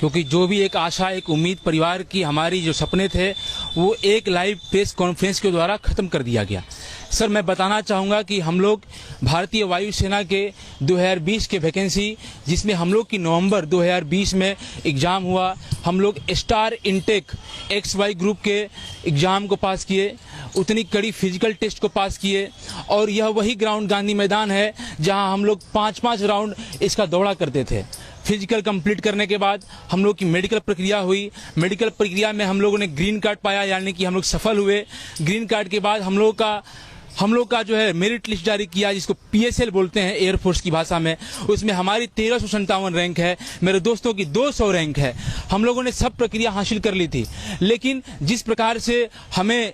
क्योंकि जो भी एक आशा, एक उम्मीद परिवार की, हमारी जो सपने थे वो एक लाइव प्रेस कॉन्फ्रेंस के द्वारा ख़त्म कर दिया गया। सर, मैं बताना चाहूँगा कि हम लोग भारतीय वायुसेना के 2020 के वैकेंसी, जिसमें हम लोग की नवंबर 2020 में एग्ज़ाम हुआ, हम लोग स्टार इनटेक XY ग्रुप के एग्ज़ाम को पास किए, उतनी कड़ी फिजिकल टेस्ट को पास किए, और यह वही ग्राउंड गांधी मैदान है जहां हम लोग 5-5 राउंड इसका दौड़ा करते थे। फिजिकल कंप्लीट करने के बाद हम लोग की मेडिकल प्रक्रिया हुई। मेडिकल प्रक्रिया में हम लोगों ने ग्रीन कार्ड पाया, यानी कि हम लोग सफल हुए। ग्रीन कार्ड के बाद हम लोग का जो है मेरिट लिस्ट जारी किया, जिसको PSL बोलते हैं एयरफोर्स की भाषा में। उसमें हमारी 1357 रैंक है, मेरे दोस्तों की 200 रैंक है। हम लोगों ने सब प्रक्रिया हासिल कर ली थी, लेकिन जिस प्रकार से हमें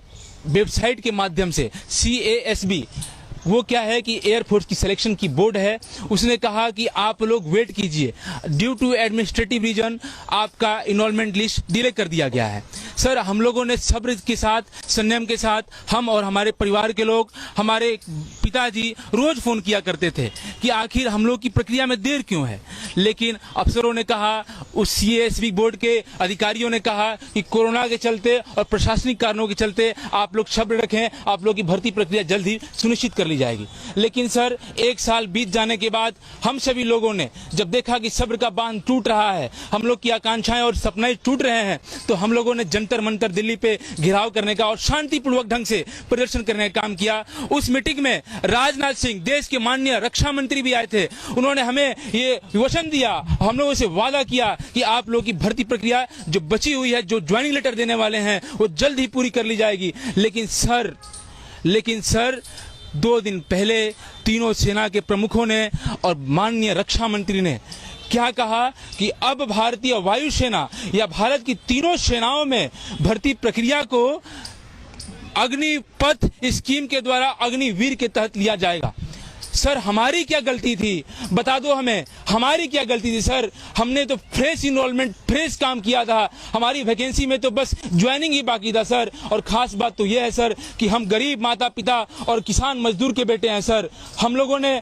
वेबसाइट के माध्यम से CASB, वो क्या है कि एयरफोर्स की सिलेक्शन की बोर्ड है, उसने कहा कि आप लोग वेट कीजिए, ड्यू टू एडमिनिस्ट्रेटिव रीजन आपका इनरोलमेंट लिस्ट डिले कर दिया गया है। सर, हम लोगों ने सब्र के साथ, संयम के साथ, हम और हमारे परिवार के लोग, हमारे पिताजी रोज फोन किया करते थे कि आखिर हम लोग की प्रक्रिया में देर क्यों है। लेकिन अफसरों ने कहा, उस CASB बोर्ड के अधिकारियों ने कहा कि कोरोना के चलते और प्रशासनिक कारणों के चलते आप लोग सब्र रखें, आप लोग की भर्ती प्रक्रिया जल्द ही सुनिश्चित कर ली जाएगी। लेकिन सर, 1 साल बीत जाने के बाद हम सभी लोगों ने जब देखा कि सब्र का बांध टूट रहा है, हम लोग की आकांक्षाएं और सपने टूट रहे हैं, तो हम लोगों ने जंतर मंतर दिल्ली पे घेराव करने का और शांतिपूर्वक ढंग से प्रदर्शन करने का काम किया। उस मीटिंग में राजनाथ सिंह, देश के माननीय रक्षा मंत्री भी आए थे। उन्होंने हमें ये वचन दिया, हम लोगों से वादा किया कि आप लोगों की भर्ती प्रक्रिया जो बची हुई है, जो ज्वाइनिंग लेटर देने वाले हैं, वो जल्द ही पूरी कर ली जाएगी। लेकिन सर 2 दिन पहले तीनों सेना के प्रमुखों ने और माननीय रक्षा मंत्री ने क्या कहा कि अब भारतीय वायुसेना या भारत की तीनों सेनाओं में भर्ती प्रक्रिया को अग्निपथ स्कीम के द्वारा अग्निवीर के तहत लिया जाएगा। सर, हमारी क्या गलती थी, बता दो हमें, हमारी क्या गलती थी सर? हमने तो फ्रेश इनरोलमेंट, फ्रेश काम किया था, हमारी वैकेंसी में तो बस ज्वाइनिंग ही बाकी था सर। और खास बात तो यह है सर कि हम गरीब माता पिता और किसान मजदूर के बेटे हैं सर। हम लोगों ने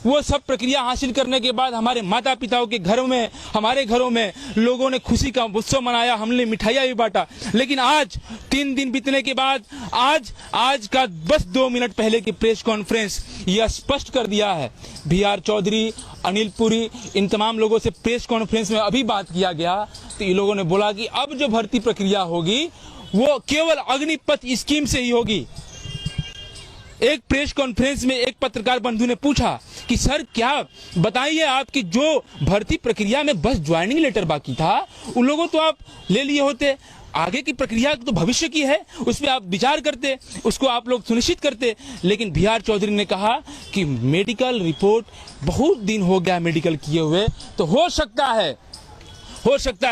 वो सब प्रक्रिया हासिल करने के बाद हमारे माता पिताओं के घरों में, हमारे घरों में लोगों ने खुशी का उत्सव मनाया, हमने मिठाइयाँ भी बांटा। लेकिन आज 3 दिन बीतने के बाद आज का बस 2 मिनट पहले की प्रेस कॉन्फ्रेंस यह स्पष्ट कर दिया है। BR चौधरी, अनिल पुरी, इन तमाम लोगों से प्रेस कॉन्फ्रेंस में अभी बात किया गया, तो ये लोगों ने बोला कि अब जो भर्ती प्रक्रिया होगी वो केवल अग्निपथ स्कीम से ही होगी। एक प्रेस कॉन्फ्रेंस में एक पत्रकार बंधु ने पूछा कि सर, क्या बताइए आपकी जो भर्ती प्रक्रिया में बस ज्वाइनिंग लेटर बाकी था, उन लोगों तो आप ले लिए होते, आगे की प्रक्रिया तो भविष्य की है, उस पर आप विचार करते, उसको आप लोग सुनिश्चित करते। लेकिन BR चौधरी ने कहा कि मेडिकल रिपोर्ट, बहुत दिन हो गया मेडिकल किए हुए, तो हो सकता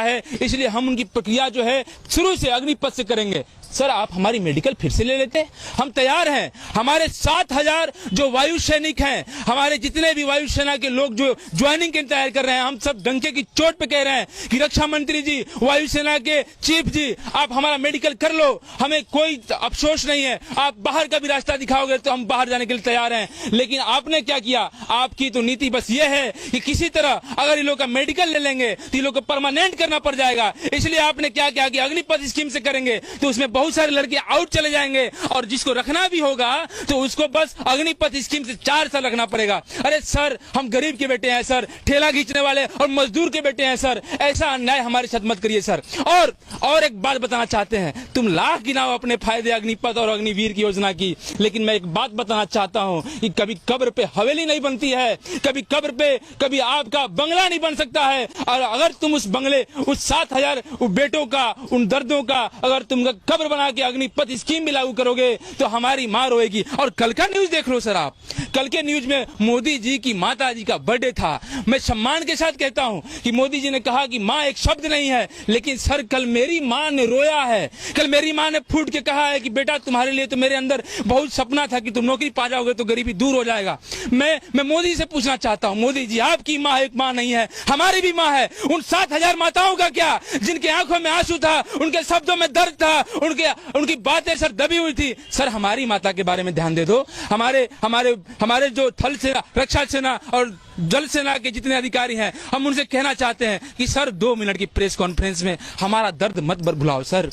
है, इसलिए हम उनकी प्रक्रिया जो है शुरू से अग्निपथ से करेंगे। सर, आप हमारी मेडिकल फिर से ले लेते, हम तैयार हैं। हमारे 7000 जो वायु सैनिक हैं, हमारे जितने भी वायुसेना के लोग जो ज्वाइनिंग के तैयार कर रहे हैं, हम सब डंके की चोट पे कह रहे हैं कि रक्षा मंत्री जी, वायुसेना के चीफ जी, आप हमारा मेडिकल कर लो, हमें कोई अफसोस नहीं है। आप बाहर का भी रास्ता दिखाओगे तो हम बाहर जाने के लिए तैयार हैं। लेकिन आपने क्या किया? आपकी तो नीति बस ये है कि किसी तरह अगर ये लोग का मेडिकल ले लेंगे तो ये लोग को परमानेंट करना पड़ जाएगा। इसलिए आपने क्या किया कि अग्निपथ स्कीम से करेंगे तो उसमें बहुत सारे लड़के आउट चले जाएंगे, और जिसको रखना भी होगा तो उसको बस अग्निपथ स्कीम से 4 साल रखना पड़ेगा। अरे सर, हम गरीब के बेटे हैं सर, ठेला खींचने वाले और मजदूर के बेटे हैं सर, ऐसा अन्याय हमारे साथ मत करिए सर। और एक बात बताना चाहते हैं, तुम लाख गिनाओ अपने फायदे अग्निपथ और अग्निवीर की योजना की, लेकिन मैं एक बात बताना चाहता हूं कि कभी कब्र पे हवेली नहीं बनती है, कभी कब्र पे कभी आपका बंगला नहीं बन सकता है। और अगर तुम उस बंगले, उस 7000 बेटों का, उन दर्दों का अगर तुम कब्र बना के अग्निपथ स्कीम भी लागू करोगे तो हमारी मां रोएगी। और कल का न्यूज देख लो सर, आप कल के न्यूज में मोदी जी की माता जी का बर्थडे था। मैं सम्मान के साथ कहता हूं कि मोदी जी ने कहा कि मां एक शब्द नहीं है, लेकिन सर कल मेरी मां ने रोया है, कल मेरी मां ने फूट के कहा है कि बेटा तुम्हारे लिए तो मेरे अंदर बहुत सपना था कि तुम नौकरी पा जाओगे तो गरीबी दूर हो जाएगा। मैं मोदी से पूछना चाहता हूं, मोदी जी आपकी मां एक मां नहीं है, हमारी भी मां है। उन 7000 माताओं का क्या, जिनके आंखों में आंसू था, उनके शब्दों में दर्द था, उनके उनकी बातें सर दबी हुई थी। सर हमारी माता के बारे में ध्यान दे दो। हमारे हमारे हमारे जो थल सेना, रक्षा सेना और जल सेना के जितने अधिकारी हैं, हम उनसे कहना चाहते हैं कि सर 2 मिनट की प्रेस कॉन्फ्रेंस में हमारा दर्द मत भुलाओ सर।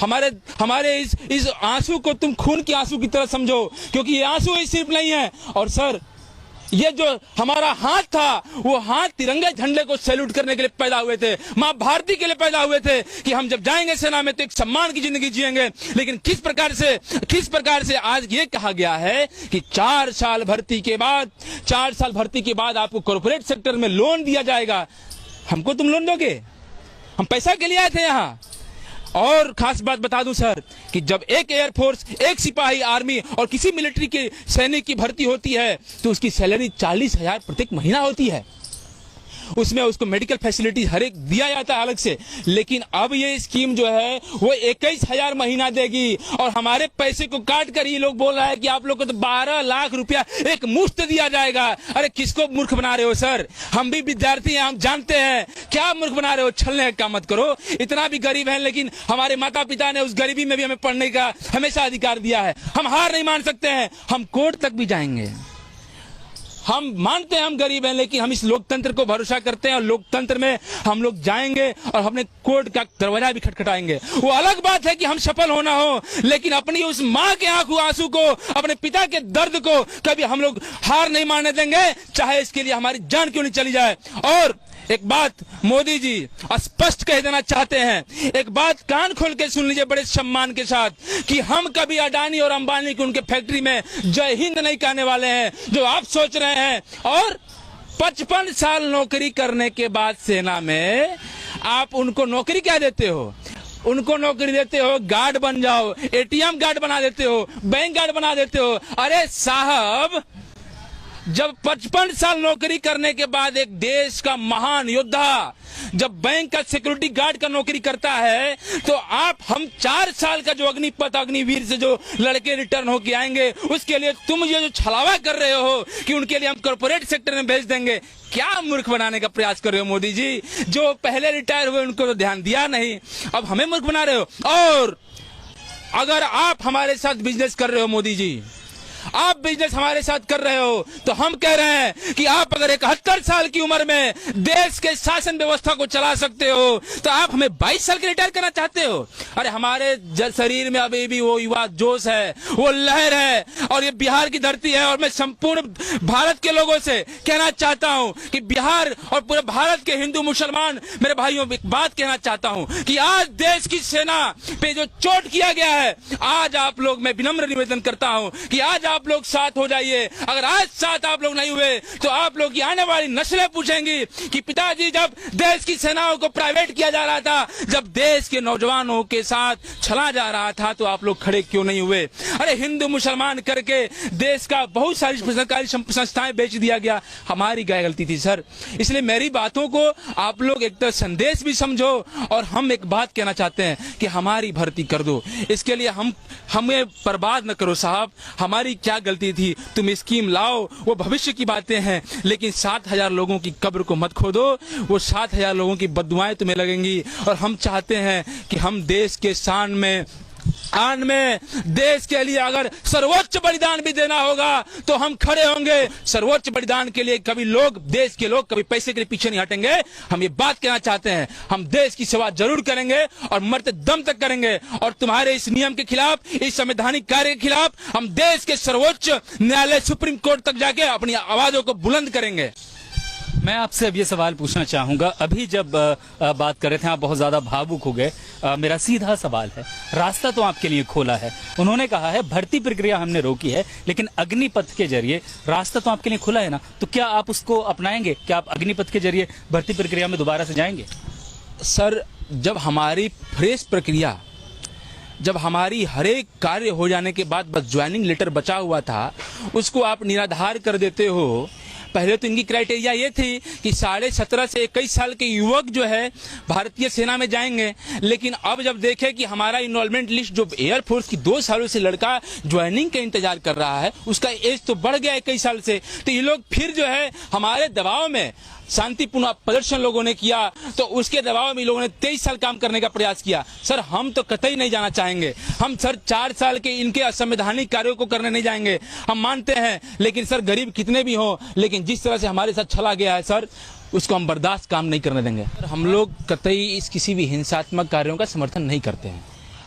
हमारे इस आंसू को तुम खून के आंसू की तरह समझो, क्योंकि ये आंसू ही सिर्फ नहीं है। और सर ये जो हमारा हाथ था, वो हाथ तिरंगे झंडे को सैल्यूट करने के लिए पैदा हुए थे, मां भारती के लिए पैदा हुए थे कि हम जब जाएंगे सेना में तो एक सम्मान की जिंदगी जिएंगे। लेकिन किस प्रकार से आज ये कहा गया है कि 4 साल भर्ती के बाद आपको कॉर्पोरेट सेक्टर में लोन दिया जाएगा। हमको तुम लोन दोगे? हम पैसा के लिए आए थे यहाँ। और खास बात बता दूं सर कि जब एक एयरफोर्स, एक सिपाही आर्मी और किसी मिलिट्री के सैनिक की भर्ती होती है तो उसकी सैलरी 40,000 प्रत्येक महीना होती है। उसमें उसको मेडिकल फैसिलिटी हर एक दिया जाता है अलग से। लेकिन अब ये स्कीम जो है वो 21,000 महीना देगी और हमारे पैसे को काट कर ये लोग बोल रहा है कि आप लोग को तो 12 लाख रुपया एक मुश्त दिया जाएगा। अरे किसको मूर्ख बना रहे हो सर? हम भी विद्यार्थी हैं, हम जानते हैं क्या मूर्ख बना रहे हो। छलने का काम मत करो। इतना भी गरीब है, लेकिन हमारे माता पिता ने उस गरीबी में भी हमें पढ़ने का हमेशा अधिकार दिया है। हम हार नहीं मान सकते हैं, हम कोर्ट तक भी जाएंगे। हम मानते हैं हम गरीब हैं, लेकिन हम इस लोकतंत्र को भरोसा करते हैं और लोकतंत्र में हम लोग जाएंगे और हमने कोर्ट का दरवाजा भी खटखटाएंगे। वो अलग बात है कि हम सफल होना हो, लेकिन अपनी उस माँ के आंसू को, अपने पिता के दर्द को कभी हम लोग हार नहीं मानने देंगे, चाहे इसके लिए हमारी जान क्यों नहीं चली जाए। और एक बात मोदी जी स्पष्ट कह देना चाहते हैं, एक बात कान खोल के सुन लीजिए बड़े सम्मान के साथ, कि हम कभी अडानी और अंबानी की उनके फैक्ट्री में जय हिंद नहीं कहने वाले हैं जो आप सोच रहे हैं। और 55 साल नौकरी करने के बाद सेना में आप उनको नौकरी क्या देते हो? उनको नौकरी देते हो गार्ड बन जाओ, एटीएम गार्ड बना देते हो, बैंक गार्ड बना देते हो। अरे साहब, जब 55 साल नौकरी करने के बाद एक देश का महान योद्धा जब बैंक का सिक्योरिटी गार्ड का नौकरी करता है, तो हम 4 साल का जो अग्निपथ अग्निवीर से जो लड़के रिटर्न होके आएंगे, उसके लिए तुम ये जो छलावा कर रहे हो कि उनके लिए हम कॉर्पोरेट सेक्टर में भेज देंगे, क्या मूर्ख बनाने का प्रयास कर रहे हो मोदी जी? जो पहले रिटायर हुए उनको तो ध्यान दिया नहीं, अब हमें मूर्ख बना रहे हो। और अगर आप हमारे साथ बिजनेस कर रहे हो मोदी जी, आप बिजनेस हमारे साथ कर रहे हो, तो हम कह रहे हैं कि आप अगर 71 साल की उम्र में देश के शासन व्यवस्था को चला सकते हो, तो आप हमें 22 साल के रिटायर करना चाहते हो? अरे हमारे शरीर में अभी भी वो युवा जोश है, वो लहर है, और ये बिहार की धरती है। और मैं संपूर्ण भारत के लोगों से कहना चाहता हूं कि बिहार और पूरे भारत के हिंदू मुसलमान मेरे भाइयों, एक बात कहना चाहता हूं कि आज देश की सेना पे जो चोट किया गया है, आज आप लोग, मैं विनम्र निवेदन करता हूं कि आज आप लोग साथ हो जाइए। अगर आज साथ आप लोग नहीं हुए तो आप लोग की आने वाली नस्लें पूछेंगी कि पिताजी जब देश की सेनाओं को प्राइवेट किया जा रहा था, जब देश के नौजवानों के साथ छला जा रहा था, तो आप लोग खड़े क्यों नहीं हुए? अरे हिंदू मुसलमान करके देश का बहुत सारी सरकारी संस्थाएं बेच दिया गया, हमारी क्या गलती थी सर? इसलिए मेरी बातों को आप लोग एक तरह संदेश भी समझो। और हम एक बात कहना चाहते हैं कि हमारी भर्ती कर दो, इसके लिए हमें बर्बाद न करो साहब। हमारी क्या गलती थी? तुम स्कीम लाओ, वो भविष्य की बातें हैं, लेकिन 7,000 लोगों की कब्र को मत खोदो। वो 7,000 लोगों की बददुआएं तुम्हें लगेंगी। और हम चाहते हैं कि हम देश के आन में देश के लिए अगर सर्वोच्च बलिदान भी देना होगा तो हम खड़े होंगे। सर्वोच्च बलिदान के लिए कभी देश के लोग कभी पैसे के लिए पीछे नहीं हटेंगे। हम ये बात कहना चाहते हैं, हम देश की सेवा जरूर करेंगे और मरते दम तक करेंगे। और तुम्हारे इस नियम के खिलाफ, इस संवैधानिक कार्य के खिलाफ हम देश के सर्वोच्च न्यायालय सुप्रीम कोर्ट तक जाके अपनी आवाजों को बुलंद करेंगे। मैं आपसे अब ये सवाल पूछना चाहूंगा, अभी जब बात कर रहे थे आप बहुत ज्यादा भावुक हो गए। मेरा सीधा सवाल है, रास्ता तो आपके लिए खोला है, उन्होंने कहा है भर्ती प्रक्रिया हमने रोकी है, लेकिन अग्निपथ के जरिए रास्ता तो आपके लिए खुला है ना, तो क्या आप उसको अपनाएंगे? क्या आप अग्निपथ के जरिए भर्ती प्रक्रिया में दोबारा से जाएंगे? सर, जब हमारी फ्रेश प्रक्रिया, जब हमारी हर एक कार्य हो जाने के बाद बस ज्वाइनिंग लेटर बचा हुआ था, उसको आप निराधार कर देते हो। पहले तो इनकी क्राइटेरिया ये थी कि 17.5 से 21 साल के युवक जो है भारतीय सेना में जाएंगे, लेकिन अब जब देखे कि हमारा इनरोलमेंट लिस्ट जो एयरफोर्स की 2 सालों से लड़का ज्वाइनिंग का इंतजार कर रहा है, उसका एज तो बढ़ गया 21 साल से, तो ये लोग फिर जो है हमारे दबाव में शांतिपूर्ण प्रदर्शन लोगों ने किया, तो उसके दबाव में लोगों ने 23 साल काम करने का प्रयास किया। सर हम तो कतई नहीं जाना चाहेंगे, हम सर 4 साल के इनके असंवैधानिक कार्यों को करने नहीं जाएंगे, हम मानते हैं। लेकिन सर गरीब कितने भी हों, लेकिन जिस तरह से हमारे साथ छला गया है सर, उसको हम बर्दाश्त काम नहीं करने देंगे। हम लोग कतई इस किसी भी हिंसात्मक कार्यों का समर्थन नहीं करते हैं।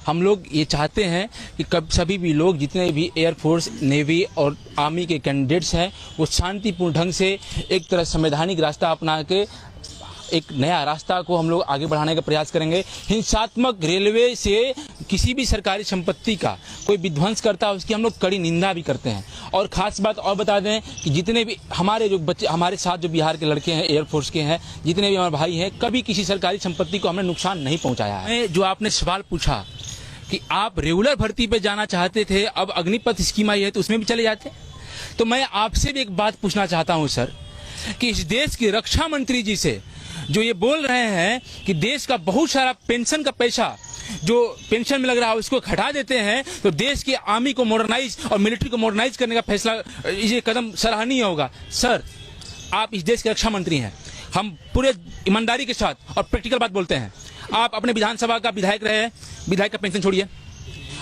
हम लोग ये चाहते हैं कि कब सभी भी लोग, जितने भी एयरफोर्स, नेवी और आर्मी के कैंडिडेट्स हैं, वो शांतिपूर्ण ढंग से एक तरह संवैधानिक रास्ता अपना के एक नया रास्ता को हम लोग आगे बढ़ाने का प्रयास करेंगे। हिंसात्मक रेलवे से किसी भी सरकारी संपत्ति का कोई विध्वंस करता है, उसकी हम लोग कड़ी निंदा भी करते हैं। और खास बात और बता दें कि जितने भी हमारे जो बच्चे, हमारे साथ जो बिहार के लड़के हैं, एयरफोर्स के हैं, जितने भी हमारे भाई हैं, कभी किसी सरकारी संपत्ति को हमने नुकसान नहीं पहुंचाया है। जो आपने सवाल पूछा कि आप रेगुलर भर्ती पे जाना चाहते थे, अब अग्निपथ स्कीम आई है तो उसमें भी चले जाते, तो मैं आपसे भी एक बात पूछना चाहता हूं सर, कि इस देश की रक्षा मंत्री जी से जो ये बोल रहे हैं कि देश का बहुत सारा पेंशन का पैसा जो पेंशन में लग रहा है उसको हटा देते हैं, तो देश की आर्मी को मॉडर्नाइज और मिलिट्री को मॉडर्नाइज करने का फैसला, ये कदम सराहनीय होगा। सर आप इस देश के रक्षा मंत्री हैं, हम पूरे ईमानदारी के साथ और प्रैक्टिकल बात बोलते हैं। आप अपने विधानसभा का विधायक रहे, विधायक का पेंशन छोड़िए।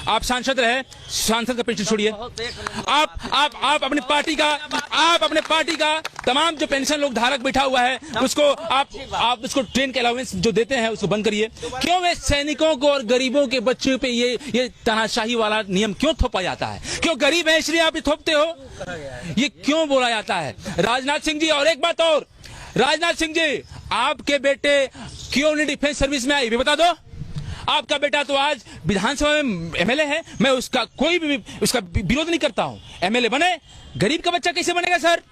आप सांसद रहे, सांसद का पेंशन छोड़िए। आप अपने पार्टी का तमाम जो पेंशन लोग धारक बैठा हुआ है उसको आप उसको ट्रेन के अलाउंस जो देते हैं उसको बंद करिए। क्यों वे सैनिकों को और गरीबों के बच्चों पे ये तानाशाही वाला नियम क्यों थोपा जाता है? क्यों गरीब है इसलिए आप ये थोपते हो? ये क्यों बोला जाता है? राजनाथ सिंह जी, और एक बात और, राजनाथ सिंह जी, आपके बेटे क्यों नहीं डिफेंस सर्विस में आए, ये बता दो। आपका बेटा तो आज विधानसभा में एमएलए है, मैं उसका कोई भी उसका विरोध नहीं करता हूं, एमएलए बने, गरीब का बच्चा कैसे बनेगा सर?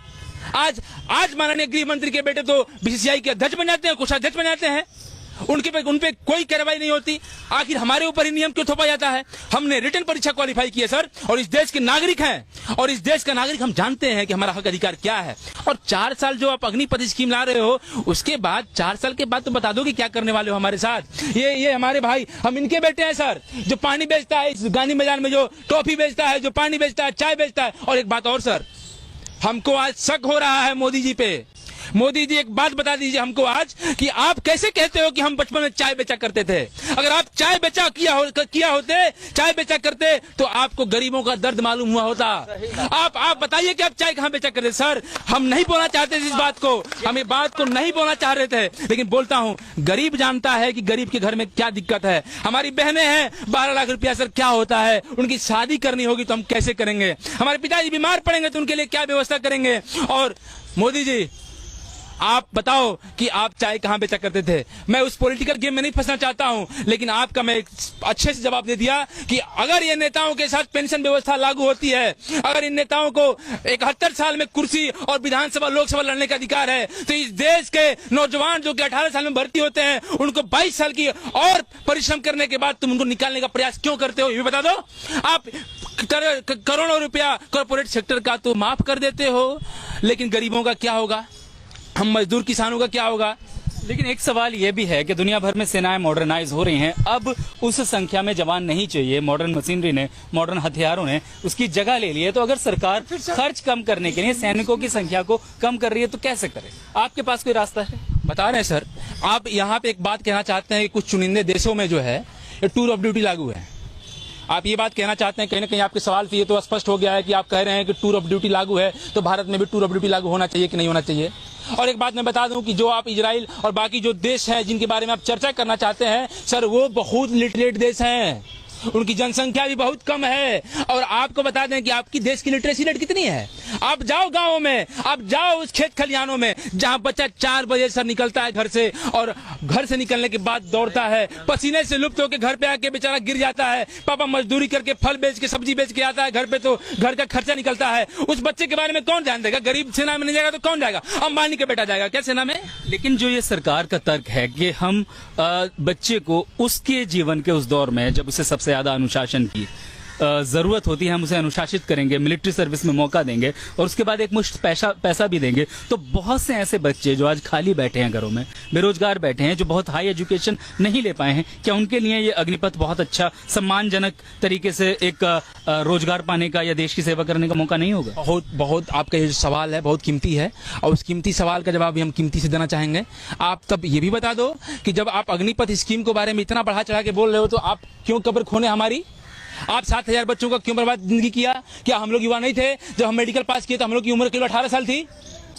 आज माननीय गृह मंत्री के बेटे तो बीसीसीआई के अध्यक्ष बन जाते हैं, कोषाध्यक्ष बन जाते हैं, उन पे कोई कार्रवाई नहीं होती। आखिर हमारे ऊपर ही नियम क्यों थोपा जाता है? हमने रिटन परीक्षा क्वालिफाई की है सर, और इस देश के नागरिक हैं, और इस देश का नागरिक हम जानते हैं कि हमारा हक अधिकार क्या है। और 4 साल जो आप अग्निपथ स्कीम ला रहे हो, उसके बाद 4 साल के बाद तो बता दो कि क्या करने वाले हो हमारे साथ। ये हमारे भाई, हम इनके बेटे हैं सर, जो पानी बेचता है इस गांधी मैदान में, जो टॉफी बेचता है, जो पानी बेचता है, चाय बेचता है। और एक बात और सर, हमको आज शक हो रहा है मोदी जी पे। मोदी जी एक बात बता दीजिए हमको आज कि आप कैसे कहते हो कि हम बचपन में चाय बेचा करते थे? अगर आप चाय बेचा किया होते, चाय बेचा करते, तो आपको गरीबों का दर्द मालूम हुआ होता। आप बताइए कि आप चाय कहां बेचा करते? सर हम नहीं बोलना चाहते इस बात को, हम ये बात को नहीं बोलना चाह रहे थे, लेकिन बोलता हूं, गरीब जानता है कि गरीब के घर में क्या दिक्कत है। हमारी बहनें हैं, 12 लाख रुपया सर क्या होता है? उनकी शादी करनी होगी तो हम कैसे करेंगे? हमारे पिताजी बीमार पड़ेंगे तो उनके लिए क्या व्यवस्था करेंगे? और मोदी जी आप बताओ कि आप चाय कहां बेचा करते थे? मैं उस पॉलिटिकल गेम में नहीं फंसना चाहता हूं, लेकिन आपका मैं अच्छे से जवाब दे दिया कि अगर ये नेताओं के साथ पेंशन व्यवस्था लागू होती है, अगर इन नेताओं को 71 साल में कुर्सी और विधानसभा लोकसभा लड़ने का अधिकार है, तो इस देश के नौजवान जो कि 18 साल में भर्ती होते हैं, उनको 22 साल की और परिश्रम करने के बाद तुम उनको निकालने का प्रयास क्यों करते हो, ये बता दो। आप करोड़ों रुपया कॉर्पोरेट सेक्टर का तो माफ कर देते हो, लेकिन गरीबों का क्या होगा? हम मजदूर किसानों का क्या होगा? लेकिन एक सवाल यह भी है कि दुनिया भर में सेनाएं मॉडर्नाइज हो रही हैं, अब उस संख्या में जवान नहीं चाहिए। मॉडर्न मशीनरी ने, मॉडर्न हथियारों ने उसकी जगह ले ली है। तो अगर सरकार खर्च कम करने के लिए सैनिकों की संख्या को कम कर रही है तो कैसे करे? आपके पास कोई रास्ता है? बता रहे हैं सर, आप यहाँ पे एक बात कहना चाहते हैं कि कुछ चुनिंदे देशों में जो है ये टूर ऑफ ड्यूटी लागू है। आप ये बात कहना चाहते हैं, कहीं ना कहीं आपके सवाल से ये तो स्पष्ट हो गया है कि आप कह रहे हैं कि टूर ऑफ ड्यूटी लागू है, तो भारत में भी टूर ऑफ ड्यूटी लागू होना चाहिए कि नहीं होना चाहिए? और एक बात मैं बता दूं कि जो आप इजराइल और बाकी जो देश हैं जिनके बारे में आप चर्चा करना चाहते हैं सर, वो बहुत लिटरेट देश हैं, उनकी जनसंख्या भी बहुत कम है। और आपको बता दें कि आपकी देश की लिटरेसी रेट कितनी है। आप जाओ गाँव में, आप जाओ उस खेत खलिहानों में जहाँ बच्चा 4 बजे सर निकलता है घर से, और घर से निकलने के बाद दौड़ता है, पसीने से लुप्त होकर घर पे आके बेचारा गिर जाता है। पापा मजदूरी करके फल बेच के सब्जी बेच के आता है घर पे, तो घर का खर्चा निकलता है। उस बच्चे के बारे में कौन ध्यान देगा? गरीब सेना में नहीं जाएगा तो कौन जाएगा? अंबानी का बेटा जाएगा क्या सेना में? लेकिन जो ये सरकार का तर्क है कि हम बच्चे को उसके जीवन के उस दौर में जब उसे सबसे ज्यादा अनुशासन की जरूरत होती है हम उसे अनुशासित करेंगे, मिलिट्री सर्विस में मौका देंगे और उसके बाद एक मुश्त पैसा भी देंगे, तो बहुत से ऐसे बच्चे जो आज खाली बैठे हैं घरों में, बेरोजगार बैठे हैं, जो बहुत हाई एजुकेशन नहीं ले पाए हैं, क्या उनके लिए ये अग्निपथ बहुत अच्छा सम्मानजनक तरीके से एक रोजगार पाने का या देश की सेवा करने का मौका नहीं होगा? बहुत बहुत आपका ये जो सवाल है बहुत कीमती है और उस कीमती सवाल का जवाब भी हम कीमती से देना चाहेंगे। आप तब ये भी बता दो कि जब आप अग्निपथ स्कीम के बारे में इतना बढ़ा चढ़ा के बोल रहे हो तो आप क्यों कब्र खोने हमारी? आप 7,000 बच्चों का क्यों बर्बाद जिंदगी किया? क्या हम लोग युवा नहीं थे? जब हम मेडिकल पास किए तो हम लोग की उम्र केवल 18 साल थी।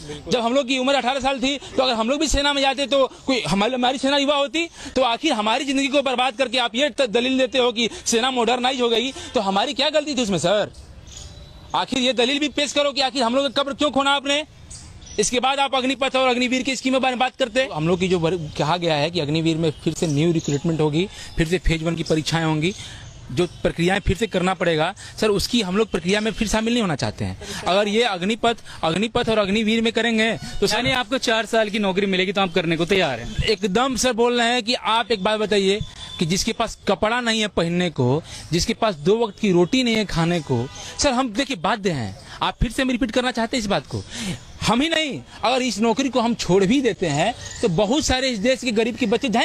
जब हम लोग की उम्र 18 साल थी तो अगर हम लोग भी सेना में जाते तो कोई हमारी सेना युवा होती? तो आखिर हमारी जिंदगी को बर्बाद करके आप ये दलील देते हो कि सेना मॉडर्नाइज हो गई, तो हमारी क्या गलती थी उसमें सर? आखिर ये दलील भी पेश करो कि आखिर हम लोग का कब्र क्यों खोना आपने? इसके बाद आप अग्निपथ और अग्निवीर की स्कीम के बारे में बात करते हैं। हम लोग की जो कहा गया है कि अग्निवीर में फिर से न्यू रिक्रूटमेंट होगी, फिर से फेज 1 की परीक्षाएं होंगी, जो प्रक्रियाएं फिर से करना पड़ेगा सर, उसकी हम लोग प्रक्रिया में फिर शामिल नहीं होना चाहते हैं। अगर ये अग्निपथ और अग्निवीर में करेंगे तो यानी आपको 4 साल की नौकरी मिलेगी तो आप करने को तैयार हैं? एकदम सर बोल रहे हैं कि आप एक बात बताइए कि जिसके पास कपड़ा नहीं है पहनने को, जिसके पास 2 वक्त की रोटी नहीं है खाने को, सर हम देखिए बाध्य हैं। आप फिर से रिपीट करना चाहते हैं इस बात को? हम ही नहीं, अगर इस नौकरी को हम छोड़ भी देते हैं तो बहुत सारे इस देश के गरीब के बच्चे जाएंगे।